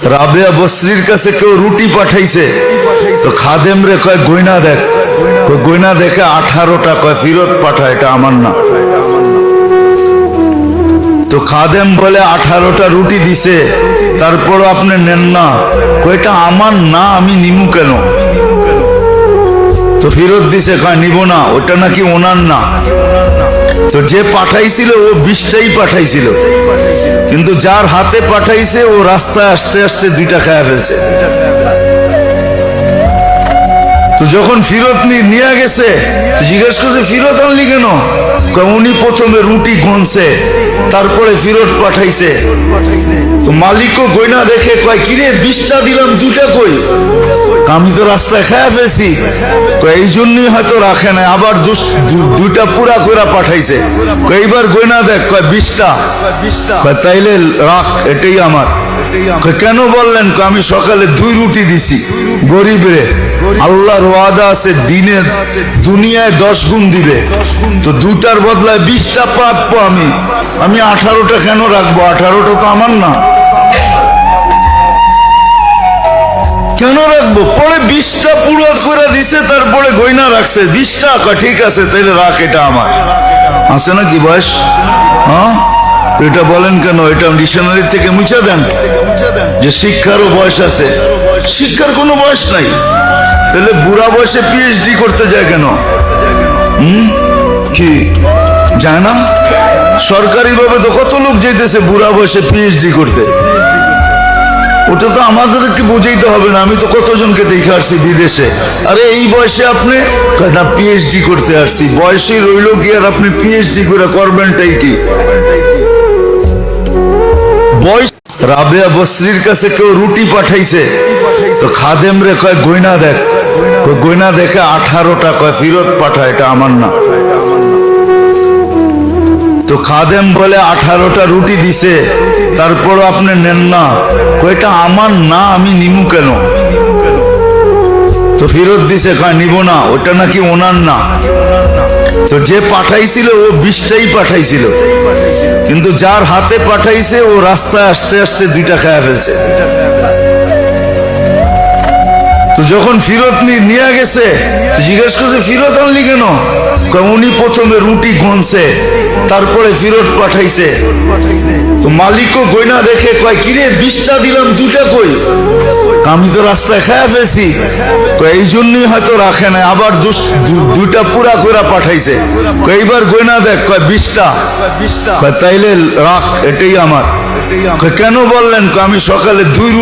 রাবেয়া বসরির কাছে কেউ রুটি পাঠাইছে, তো খাদেম রে কয় গয়না দেখ, গয়না দেখে 18টা কয় ফিরত পাঠা, এটা আমার না। তো খাদেম বলে 18টা রুটি দিছে, তারপরও আপনি নেন না, কয়টা আমার না, আমি নিমু কেন? তো ফিরত দিছে, কয় নিব না, ওটা নাকি ওনার না। তো যে পাঠাইছিল ও 20টাই পাঠাইছিল, কিন্তু যার হাতে পাঠাইছে ও রাস্তায় আসতে আসতে 2টা খায়া ফেলছে। তো যখন ফিরত নিয়ে গেছে, জিজ্ঞেস করছে ফিরত আনলি কেন? উনি প্রথমে রুটি গনছে, তারপরে ফিরত পাঠাইছে। তো মালিকও গয়না দেখে কয় কিরে 20টা দিলাম, 2টা কই? আমি তো রাস্তায় খায়া ফেলছি, এই জন্যই হয়তো রাখে নাই, আবার 2টা পুরা করে পাঠাইছে। এইবার গয়না দেখ, কয় 20টা। তাইলে রাখ, এটাই আমার। কেন বললেন? আমি সকালে 2 রুটি দিছি গরিবরে, আল্লাহর ওয়াদা আছে দিনে দুনিয়ায় 10 গুণ দিবে, তো 2টার বদলায় 20টা প্রাপ্য আমি 18টা কেন রাখবো? 18টা তো আমার না, কেন রাখবো? পরে 20টা পুরো করে দিছে, তারপরে গয়না রাখছে 20টা। ঠিক আছে, তাইলে রাখ, এটা আমার। আছে নাকি বয়স? হ্যাঁ, তো এটা বলেন কেন? এটা ডিকশনারি থেকে মুছে দেন যে শিক্ষারও বয়স আছে। শিক্ষার কোনো বয়স নাই, তাহলে বুড়া বয়সে পিএইচডি করতে যায় কেন? কি যায় না? সরকারি ভাবে তো কত লোক যেতেছে বুড়া বয়সে পিএইচডি করতে। ওটা তো আমাদেরকে বুঝাইতে হবে না, আমি তো কতজনকে দেখে আসছি বিদেশে। আরে এই বয়সে আপনি না পিএইচডি করতে আসছি, বয়সে রইল কি আর আপনি পিএইচডি করে করবেনটাই কি? বয়স। রাবেয়া বসরির কাছে কেউ রুটি পাঠাইছে, তো খাদেম রে কয় গয়না দেখ, গয়না দেখে 18টা কয় ফিরত পাঠা, এটা আমার না। তো খাদেম বলে 18টা রুটি দিছে, তারপরও আপনি নেন না, কয়টা আমার না, আমি নিমু কেন? তো ফিরত দিছে, কয় নিব না, ওটা নাকি ওনার না। তো যে পাঠাইছিল ও 20টাই পাঠাইছিল, কিন্তু যার হাতে পাঠাইছে ও রাস্তায় আসতে আসতে 2টা খায়া ফেলছে। তো যখন ফিরত নিয়ে গেছে, জিজ্ঞেস করছে ফিরত আনলি কেন? উনি প্রথমে রুটি গনছে, তারপরে ফিরত পাঠাইছে। তো মালিকও গয়না দেখে কয় কিরে 20টা দিলাম, 2টা কই? আমি তো রাস্তায় খায়া ফেলছি, এই জন্যই হয়তো রাখে নাই, আবার 2টা পুরা করে পাঠাইছে। এইবার গয়না দেখ, কয় 20টা। তাইলে রাখ, এটাই আমার। কেন বললেন? আমি সকালে 2